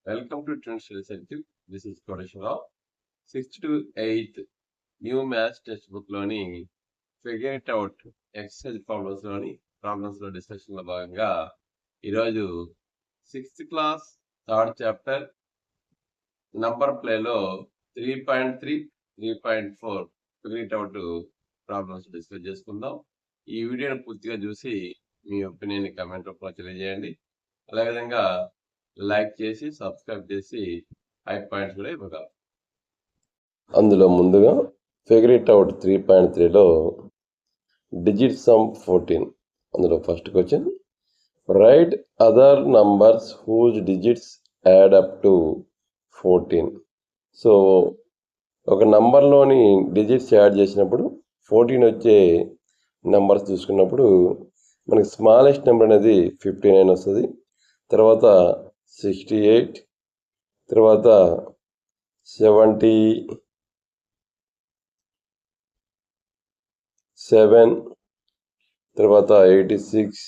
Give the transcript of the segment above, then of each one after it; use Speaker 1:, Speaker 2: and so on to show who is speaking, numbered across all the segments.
Speaker 1: Welcome to Trend Study Center. This is Kodeshwara. 6th to 8th new maths text book లోని figure it out exercise problems లో discussion లో భాగంగా ఈరోజు 6th class 3rd chapter number ప్లేలో 3.3 3.4 figure it out problems discuss చేసుకుందాం. ఈ వీడియోని పూర్తిగా చూసి మీ ఒపీనియన్ కామెంట్ రూపంలో తెలియజేయండి. అదేవిధంగా లైక్ చేసి సబ్స్క్రైబ్ చేసి హై పాయింట్స్ కూడా ఇవ్వగలరు. అందులో ముందుగా ఫిగర్ ఇట్ అవుట్ 3.3లో డిజిట్ సమ్ 14. అందులో first question, write other numbers whose digits add up to 14. So ఒక నంబర్లోని డిజిట్స్ యాడ్ చేసినప్పుడు 14 వచ్చే నంబర్స్ చూసుకున్నప్పుడు మనకి స్మాలెస్ట్ నెంబర్ అనేది 59 వస్తుంది. తర్వాత 68, తర్వాత 77, తర్వాత 86,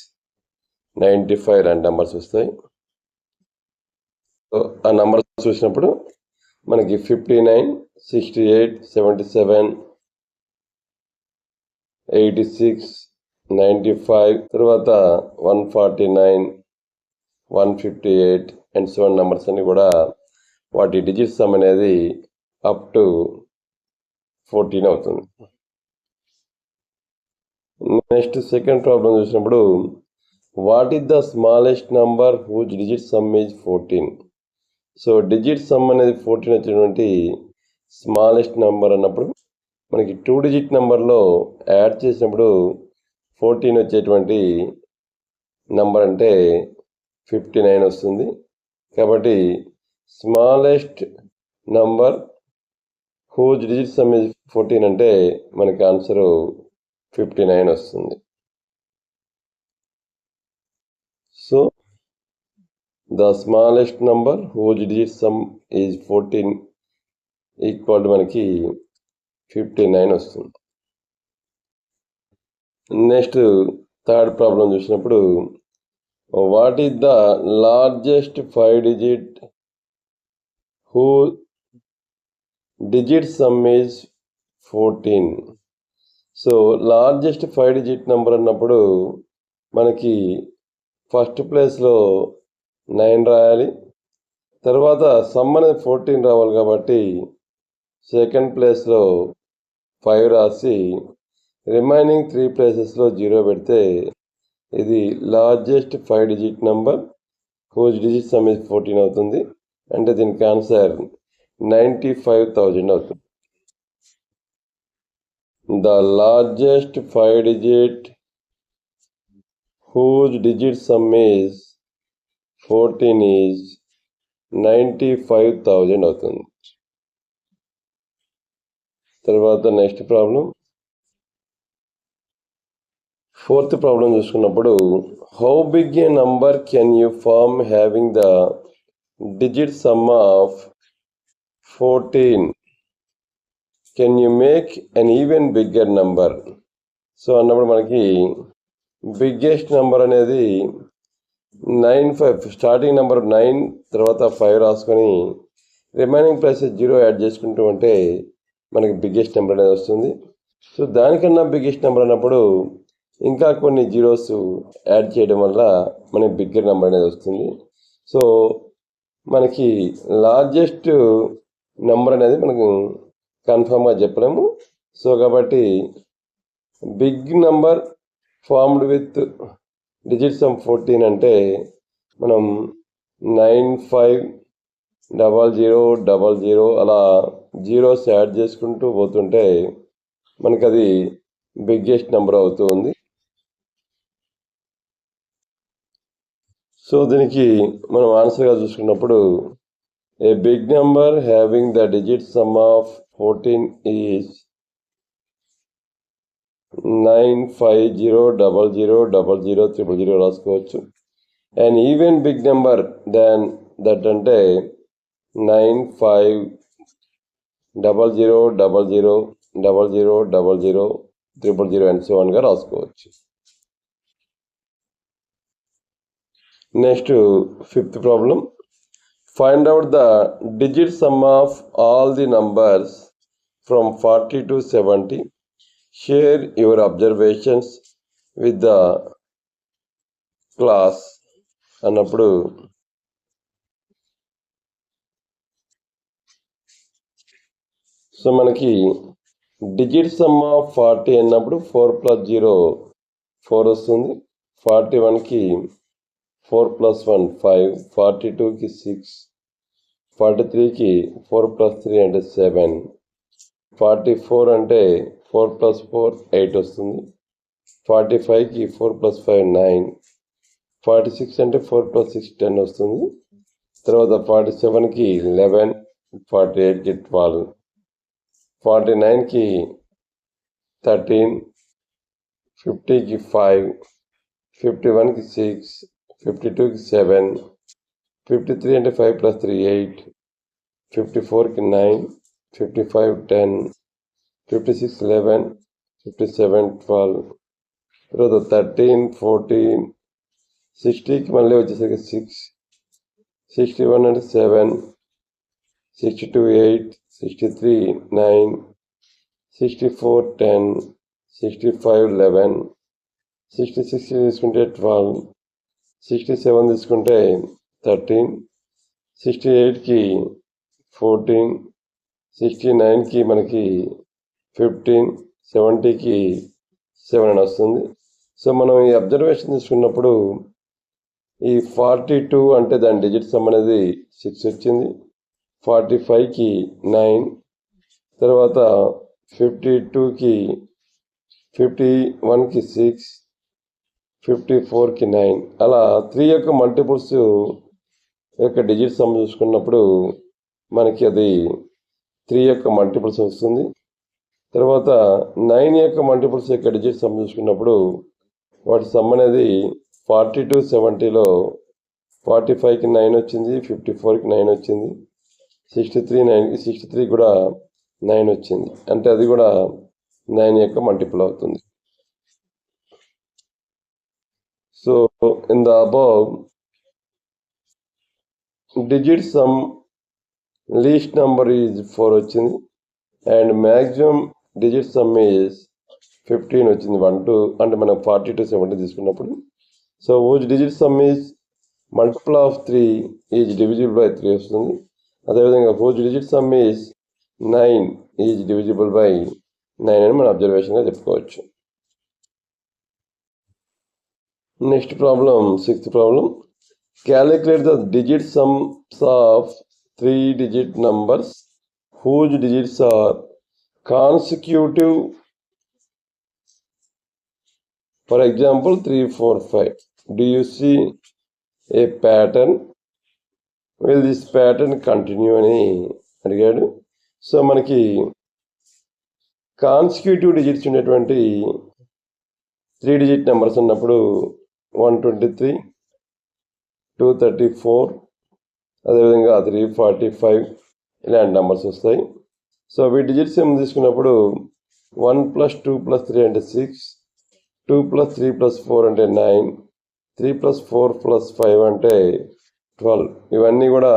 Speaker 1: 95 లాంటి నెంబర్స్ వస్తాయి. ఆ నెంబర్స్ చూసినప్పుడు మనకి 59, 68, 77, 86, 95, తర్వాత 149, 158 అండ్ 7 నెంబర్స్ అన్ని కూడా వాటి డిజిట్ సమ్ అనేది అప్ టు 14 అవుతుంది. నెక్స్ట్ సెకండ్ ప్రాబ్లం చూసినప్పుడు, what is the smallest number whose digit sum is 14. So digit sum అనేది 14 వచ్చేటువంటి స్మాలెస్ట్ నెంబర్ అన్నప్పుడు మనకి 2 డిజిట్ నెంబర్లో యాడ్ చేసినప్పుడు 14 వచ్చేటువంటి నెంబర్ అంటే 59 వస్తుంది. కాబట్టి smallest number whose digit sum is 14 అంటే మనకి ఆన్సరు 59 వస్తుంది. So the smallest number whose digit sum is 14 equal to మనకి 59 వస్తుంది. నెక్స్ట్ థర్డ్ ప్రాబ్లం చూసినప్పుడు, what is the largest 5 digit who digit sum is 14. So largest 5 digit number అన్నప్పుడు మనకి first ప్లేస్లో 9 రాయాలి, తర్వాత సమ్ అనేది 14 రావాలి. కాబట్టి సెకండ్ ప్లేస్లో 5 రాసి రిమైనింగ్ 3 ప్లేసెస్లో 0 పెడితే ఇది largest 5 digit number whose digit sum is 14 అవుతుంది. అంటే దీనికి ఆన్సర్ 95,000 అవుతుంది. The largest 5 digit whose digit sum is 14 is 95,000 అవుతుంది. తర్వాత నెక్స్ట్ ప్రాబ్లం, ఫోర్త్ ప్రాబ్లం చూసుకున్నప్పుడు, how big a number can you form having the digit sum of 14? Can you make an even bigger number? So అన్నప్పుడు మనకి biggest number అనేది 95, starting number 9 తర్వాత 5 రాసుకొని remaining places 0 add చేసుకుంటూ ఉంటే మనకి biggest number అనేది వస్తుంది. సో దానికన్నా బిగ్గెస్ట్ నెంబర్ అన్నప్పుడు ఇంకా కొన్ని జీరోస్ యాడ్ చేయడం వల్ల మనకి బిగ్గర్ నెంబర్ అనేది వస్తుంది. సో మనకి లార్జెస్ట్ నెంబర్ అనేది మనకు కన్ఫామ్గా చెప్పలేము. సో కాబట్టి big number formed with digit sum 14 అంటే మనం 950000 అలా జీరోస్ యాడ్ చేసుకుంటూ పోతుంటే మనకి అది బిగ్గెస్ట్ నెంబర్ అవుతుంది. సో దీనికి మనం ఆన్సర్గా చూసుకున్నప్పుడు, a big number having the digit sum of 14 is 95000000 రాసుకోవచ్చు. And even big number than that అంటే 9500000000 అండ్ సో ఆన్గా రాసుకోవచ్చు. Next fifth problem,
Speaker 2: Find out the digit sum of all the numbers from 40 to 70. Share your observations with the class అన్నప్పుడు so మనకి digit sum of 40 అన్నప్పుడు 4 + 0 4 వస్తుంది. 41కి 4 + 1 5, 42కి 6, 43కి 4 + 3 అంటే 7, 44 అంటే 4 + 4 8 వస్తుంది. 45కి 4 + 5 9, 46 అంటే 4 + 6 10 వస్తుంది. తర్వాత 47కి 11, 48కి 12, 49కి 13, 50కి 5, 51కి 6, 52కి 7, 53 అంటే 5 + 3 8, 54కి 9, 55 10, 56 11, 57 12, తర్వాత 13 14, 60కి మళ్ళీ వచ్చేసరికి 6, 61 అంటే 7, 62 8, 63 9, 64 10, 65 11, 66 తీసుకుంటే 12, 67 తీసుకుంటే 13, 68కి 14, 69కి మనకి 15, 70కి 7 అని వస్తుంది. సో మనం ఈ అబ్జర్వేషన్ తీసుకున్నప్పుడు ఈ 42 అంటే దాని డిజిట్ సమ్ అనేది 6 వచ్చింది. 45కి 9, తర్వాత 52కి 51కి 6, 54కి 9, అలా 3 యొక్క మల్టిపుల్స్ యొక్క డిజిట్ సమ్ చూసుకున్నప్పుడు మనకి అది 3 యొక్క మల్టిపుల్స్ వస్తుంది. తర్వాత 9 యొక్క మల్టిపుల్స్ యొక్క డిజిట్ సమ్ చూసుకున్నప్పుడు వాటి సమ్ అనేది 40 to 70లో 45కి 9 వచ్చింది, 54కి 9 వచ్చింది, 63 కూడా 9 వచ్చింది. అంటే అది కూడా 9 యొక్క మల్టిపుల్ అవుతుంది. So in the above digit sum least number is 4 వచ్చింది and maximum digit sum is 15 వచ్చింది. 1 to అంటే మనం 40 to 70 తీసుకున్నప్పుడు. So which digit sum is multiple of 3 is divisible by 3 వస్తుంది. అదేవిధంగా which digit sum is 9 is divisible by 9 అని మనం అబ్జర్వేషన్గా చెప్పుకోవచ్చు. Next problem 6th problem. Calculate the digit sums of 3-digit numbers whose digits are consecutive. For example, 3 4 5. Do you see a pattern? Will this pattern continue అని అడిగాడు. So మనకి consecutive digits ఉండేటువంటి 3-digit numbers ఉన్నప్పుడు 123, 234, అదేవిధంగా 345 ఇలాంటి numbers వస్తాయి. So వీటి digits ఏమి తీసుకున్నప్పుడు 1 + 2 + 3 అంటే 6, 2 + 3 + 4 అంటే 9, 3 + 4 + 5 అంటే 12. ఇవన్నీ కూడా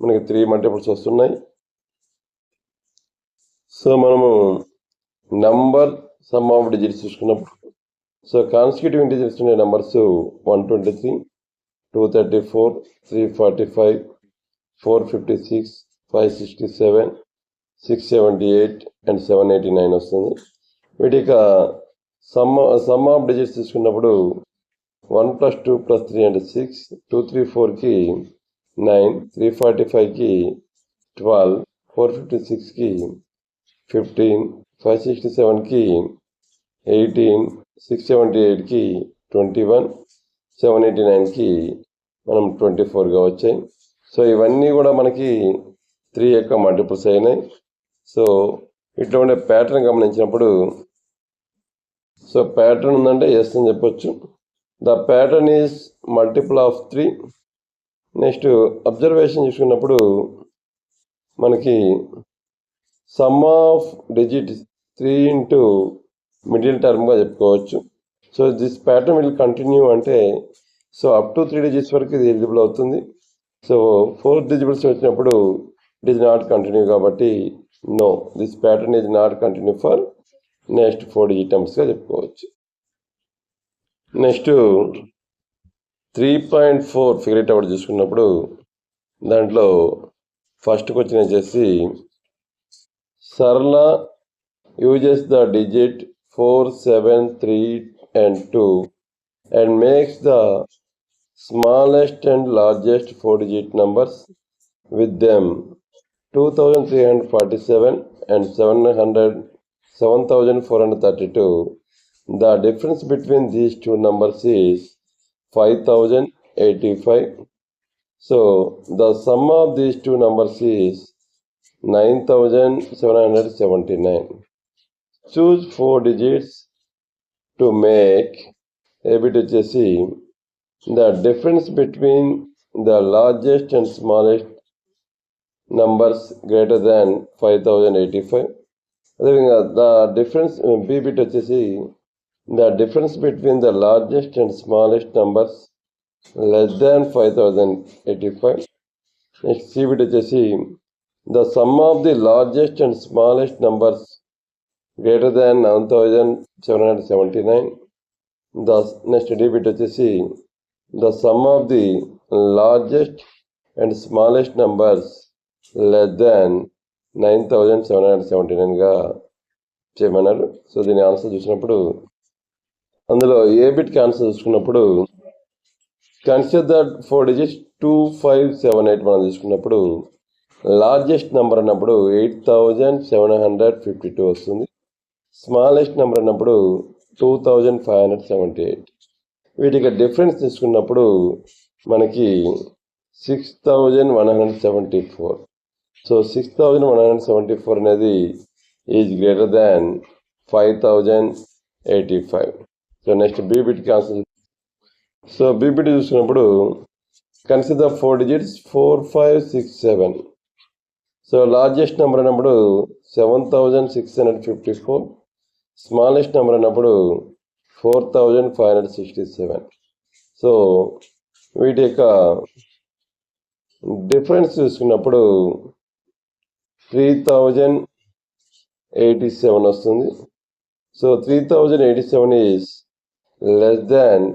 Speaker 2: మనకి 3 మల్టిపుల్స్ వస్తున్నాయి. సో మనము నంబర్ సమ్ ఆఫ్ డిజిట్స్ చూసుకున్నప్పుడు సో కాన్సిక్యూటివ్ ఇంటిజర్స్ ఉండే నెంబర్స్ 123, 234, 345, 456, 567, 678 అండ్ 789 వస్తుంది. వీటికి సమ్ ఆఫ్ డిజిట్స్ తీసుకున్నప్పుడు 1 + 2 + 3 అంటే 6, 234కి 9, 345కి 12, 456కి 15, 567కి 18, 678కి 21, 789కి మనం 24గా వచ్చాయి. సో ఇవన్నీ కూడా మనకి 3 యొక్క మల్టిపుల్స్ అయినాయి. సో ఇట్లా ఉండే ప్యాటర్న్ గమనించినప్పుడు సో ప్యాటర్న్ ఉందంటే ఎస్ అని చెప్పొచ్చు. The pattern is multiple of 3. Next observation చూసుకున్నప్పుడు మనకి sum of digit 3 into middle టర్మ్గా చెప్పుకోవచ్చు. So this pattern will continue అంటే సో అప్ టు 3 digits వరకు ఇది ఎలిజిబుల్ అవుతుంది. సో 4 digits వచ్చినప్పుడు ఇట్ ఈస్ నాట్ కంటిన్యూ కాబట్టి no, this pattern is not continue for next 4 digit numbers గా చెప్పుకోవచ్చు. నెక్స్ట్ 3.4 ఫిగర్ ఇట్ అవుట్ చూసుకున్నప్పుడు దాంట్లో ఫస్ట్ క్వశ్చన్ వచ్చేసి సరళ uses the digit 4, 7, 3 and 2 and makes the smallest and largest 4-digit numbers with them 2347 and 7432. The difference between these two numbers is 5085. So the sum of these two numbers is 9779. Choose 4 digits to make habit వచ్చేసి the difference between the largest and smallest numbers greater than 5085. అదేవిధంగా the difference b bit వచ్చేసి the difference between the largest and smallest numbers less than 5085. Next c bit వచ్చేసి the sum of the largest and smallest numbers greater than 9779. The next d bit వచ్చేసి the sum of the largest and smallest numbers less than 9779 గా చేయమన్నారు. So దీని answer చూసినప్పుడు అందులో ఏ బిట్కి answer చూసుకున్నప్పుడు consider that 4 digits 2578 మనం చూసుకున్నప్పుడు లార్జెస్ట్ నెంబర్ అన్నప్పుడు 8752 వస్తుంది. స్మాలెస్ట్ నెంబర్ అన్నప్పుడు 2578. వీటికి డిఫరెన్స్ తీసుకున్నప్పుడు మనకి 6174. సో 6174 అనేది is greater than 5085. So next బీబిట్కి ఆన్సర్. సో బీబిటి చూసినప్పుడు consider 4 digits 4567. So largest number అన్నప్పుడు 7654. స్మాలెస్ట్ నెంబర్ అన్నప్పుడు 4567. సో వీటి యొక్క డిఫరెన్స్ చూసుకున్నప్పుడు 3087 వస్తుంది. సో 3087 is less than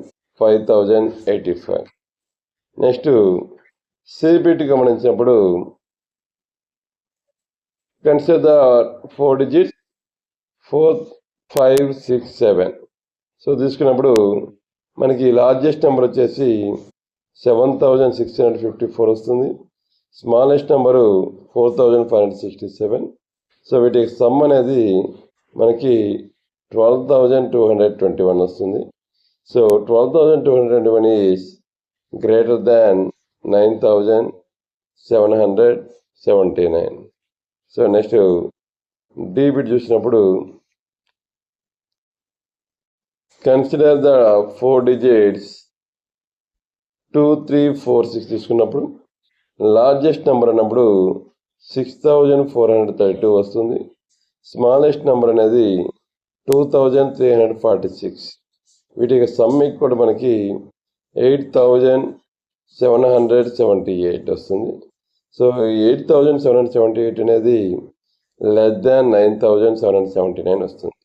Speaker 2: 5085. Next c bit గమనించినప్పుడు కన్సిడర్ ద 4 digits 4567. సో తీసుకున్నప్పుడు మనకి లార్జెస్ట్ నెంబర్ వచ్చేసి 7654 వస్తుంది. Smallest number 4567. సో వీటి సమ్ అనేది మనకి 12221 వస్తుంది. So 12221 is greater than 9779. So next D bit చూసినప్పుడు కన్సిడర్ ద 4 digits 2346 తీసుకున్నప్పుడు లార్జెస్ట్ నెంబర్ అన్నప్పుడు 6432 వస్తుంది. స్మాలెస్ట్ నెంబర్ అనేది 2346. వీటికి సమ్ కూడా మనకి 8778 వస్తుంది. సో 8778 అనేది లెస్ దాన్ 9779 వస్తుంది.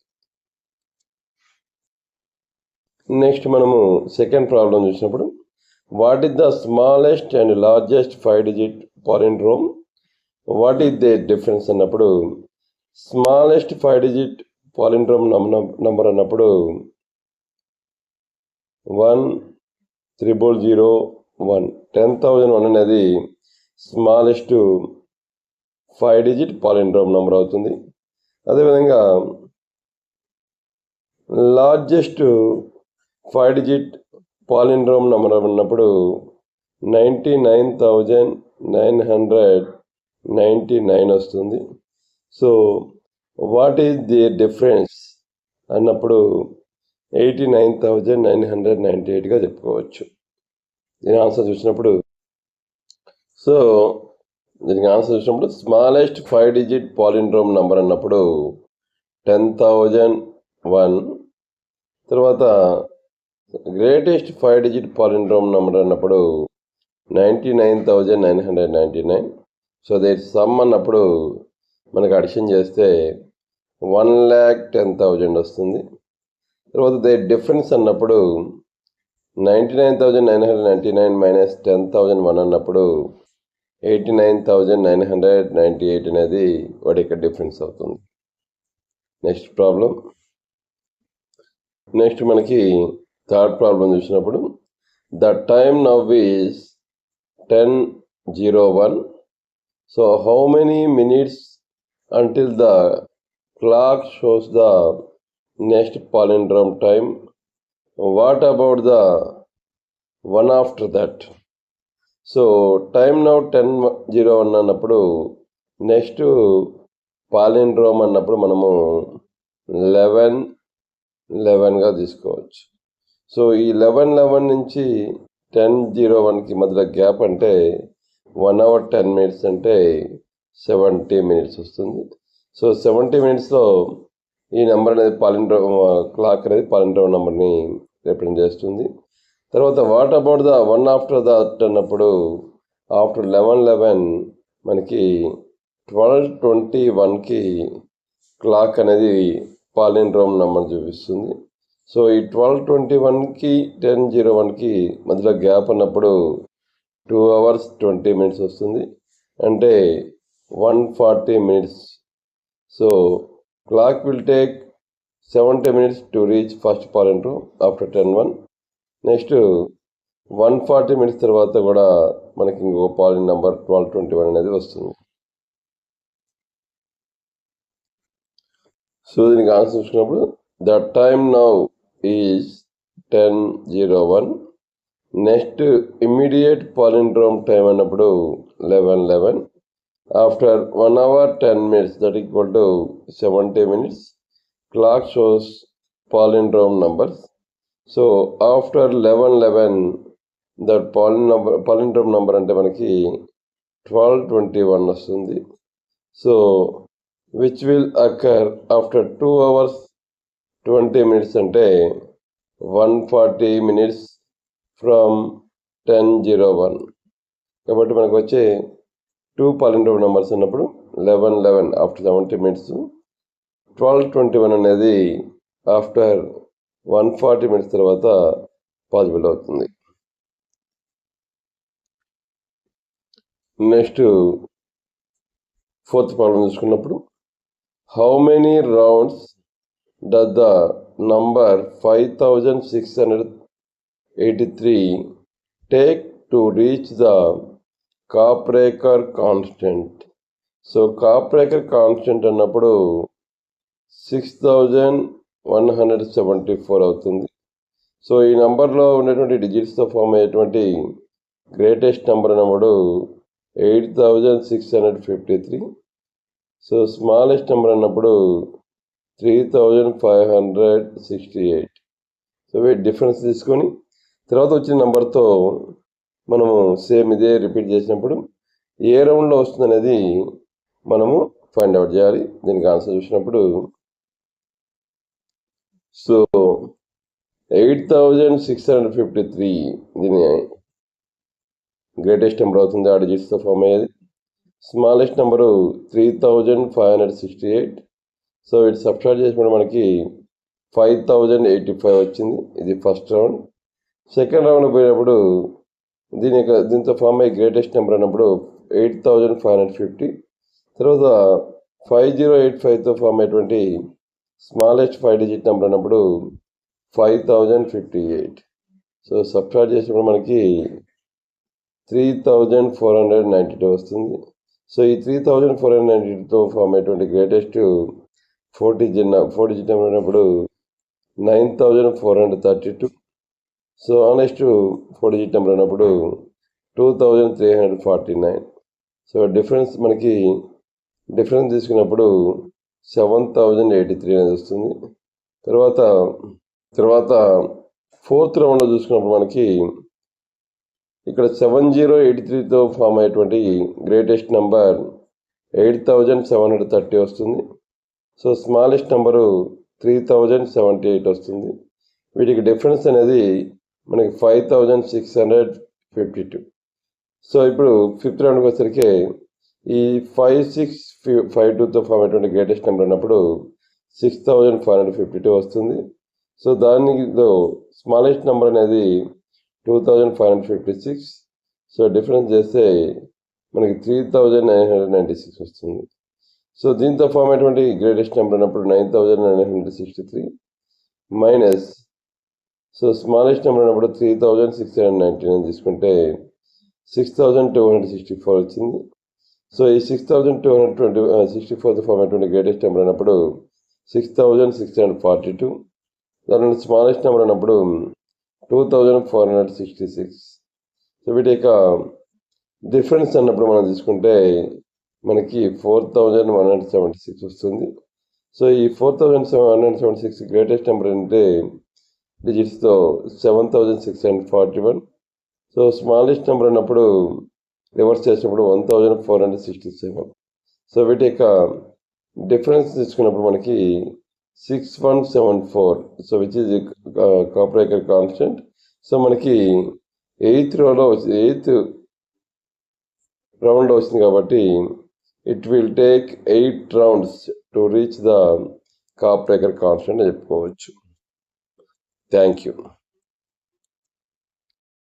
Speaker 2: నెక్స్ట్ మనము సెకండ్ ప్రాబ్లం చూసినప్పుడు what is the smallest and largest 5 digit palindrome, what is the difference అన్నప్పుడు స్మాలెస్ట్ 5 digit palindrome నంబర్ అన్నప్పుడు 10001. 10,001 అనేది స్మాలెస్ట్ 5 digit palindrome నంబర్ అవుతుంది. అదేవిధంగా లార్జెస్ట్ 5 digit palindrome నంబర్ ఉన్నప్పుడు 99,999 వస్తుంది. So what is the difference అన్నప్పుడు 89,998గా చెప్పుకోవచ్చు. దీని ఆన్సర్ చూసినప్పుడు స్మాలెస్ట్ 5 digit palindrome నంబర్ అన్నప్పుడు 10,001. తర్వాత గ్రేటెస్ట్ 5 digit palindrome నంబర్ అన్నప్పుడు 99,999. సో దేర్ సమ్ అన్నప్పుడు మనకు అడిషన్ చేస్తే 1,10,000 వస్తుంది. తర్వాత దేర్ డిఫరెన్స్ అన్నప్పుడు 99,999 మైనస్ 10,001 అన్నప్పుడు 89,998 అనేది వాటి యొక్క డిఫరెన్స్ అవుతుంది. Next problem. నెక్స్ట్ మనకి థర్డ్ ప్రాబ్లం చూసినప్పుడు the time now is 10:01. So how many minutes until the clock shows the next palindrome time? What about the one after that? So time now 10:01 అన్నప్పుడు next palindrome అన్నప్పుడు మనము 11:11గా తీసుకోవచ్చు. So ఈ 11:11 నుంచి 10:01కి మధ్యలో gap అంటే 1 hour 10 minutes అంటే 70 minutes వస్తుంది. సో 70 minutesలో ఈ నెంబర్ అనేది క్లాక్ అనేది పాలిండ్రోమ్ నెంబర్ని రిప్రజెంట్ చేస్తుంది. తర్వాత what about the one after that అన్నప్పుడు ఆఫ్టర్ 11:11 మనకి 12:21కి క్లాక్ అనేది పాలిండ్రోమ్ నెంబర్ చూపిస్తుంది. సో ఈ 12:21కి 10:01కి మధ్యలో గ్యాప్ అన్నప్పుడు 2 hours 20 minutes వస్తుంది, అంటే 140 minutes. So clock will take 70 minutes to reach first palindrome after 10:01. Next 140 minutes తర్వాత కూడా మనకి ఇంకొక పాలిన్ నెంబర్ 12:21 అనేది వస్తుంది. సో దీనికి ఆన్సర్ చూసుకున్నప్పుడు the time now is 10:01. Next immediate palindrome time అన్నప్పుడు 11:11. After 1 hour 10 minutes that equal to 70 minutes. Clock shows palindrome numbers. So after 11:11 that palindrome number అంటే మనకి 12:21 వస్తుంది. So which will occur after 2 hours 20 minutes అంటే 140 minutes from 10:01. కాబట్టి మనకు వచ్చే 2 palindrome numbers ఉన్నప్పుడు 11:11 after 70 minutes, 12:21 అనేది ఆఫ్టర్ 140 minutes తర్వాత పాసిబుల్ అవుతుంది. నెక్స్ట్ ఫోర్త్ ప్రాబ్లం చూసుకున్నప్పుడు how many rounds does the number 5683 take to reach the Kaprekar constant? So Kaprekar constant అన్నప్పుడు 6174 అవుతుంది. సో ఈ నెంబర్లో ఉన్నటువంటి డిజిట్స్తో ఫామ్ అయ్యేటువంటి గ్రేటెస్ట్ నెంబర్ అన్నప్పుడు 8653. సో స్మాలెస్ట్ నెంబర్ అన్నప్పుడు 3568. సో వీటి డిఫరెన్స్ తీసుకొని తర్వాత వచ్చిన నెంబర్తో మనము సేమ్ ఇదే రిపీట్ చేసినప్పుడు ఏ రౌండ్లో వస్తుంది అనేది మనము ఫైండ్ అవుట్ చేయాలి. దీనికి ఆన్సర్ చూసినప్పుడు సో 8653 దీని గ్రేటెస్ట్ నెంబర్ అవుతుంది, ఆ డిజిట్స్తో ఫామ్ అయ్యేది. Smallest number 3568. సో ఇటు సబ్స్ట్రాక్ట్ చేసినప్పుడు మనకి 5085 వచ్చింది. ఇది ఫస్ట్ రౌండ్. సెకండ్ రౌండ్ పోయినప్పుడు దీంతో ఫామ్ అయ్యే గ్రేటెస్ట్ నెంబర్ అన్నప్పుడు 8550. తర్వాత 5085తో ఫామ్ అయ్యేటువంటి స్మాలెస్ట్ 5 digit నెంబర్ అన్నప్పుడు 5058. సో సబ్ట్రాక్ట్ చేసినప్పుడు మనకి 3492 వస్తుంది. సో ఈ 3492తో ఫామ్ అయ్యేటువంటి గ్రేటెస్ట్ 4 digit నెంబర్ అన్నప్పుడు 9432. సో నెక్స్ట్ 4 digit నెంబర్ అన్నప్పుడు 2349. సో మనకి డిఫరెన్స్ తీసుకున్నప్పుడు 7083 అనేది వస్తుంది. తర్వాత ఫోర్త్ రౌండ్లో చూసుకున్నప్పుడు మనకి ఇక్కడ 7083తో ఫామ్ అయ్యేటువంటి గ్రేటెస్ట్ నెంబర్ 8730 వస్తుంది. సో స్మాలెస్ట్ నెంబరు 3078 వస్తుంది. వీటికి డిఫరెన్స్ అనేది మనకి 5652. సో ఇప్పుడు ఫిఫ్త్ రౌండ్కి వచ్చేసరికి ఈ 5652తో ఫామ్ అయినటువంటి గ్రేటెస్ట్ నెంబర్ అన్నప్పుడు 6552 వస్తుంది. సో దానిలో స్మాలెస్ట్ నెంబర్ అనేది 2556. సో డిఫరెన్స్ చేస్తే మనకి 3996 వస్తుంది. సో దీంతో ఫామ్ అయినటువంటి గ్రేటెస్ట్ నెంబర్ అన్నప్పుడు 9963 మైనస్ సో స్మాలెస్ట్ నెంబర్ అన్నప్పుడు 3699 తీసుకుంటే 6264 వచ్చింది. సో ఈ 6264తో ఫామ్ అయినటువంటి గ్రేటెస్ట్ నెంబర్ అన్నప్పుడు 6642. దాని స్మాలెస్ట్ నెంబర్ అన్నప్పుడు 2466. సో వీటి యొక్క డిఫరెన్స్ అన్నప్పుడు మనం తీసుకుంటే మనకి 4176 వస్తుంది. సో ఈ 4176 గ్రేటెస్ట్ నెంబర్ అంటే డిజిట్స్తో 7641. సో స్మాలెస్ట్ నెంబర్ అన్నప్పుడు రివర్స్ చేసినప్పుడు 1467. సో వీటి యొక్క డిఫరెన్స్ తీసుకున్నప్పుడు మనకి 6174. So which is Kaprekar constant. So మనకి 8th రౌండ్లో వచ్చింది కాబట్టి it will take 8 rounds to reach the Kaprekar constant అని చెప్పుకోవచ్చు. Thank you.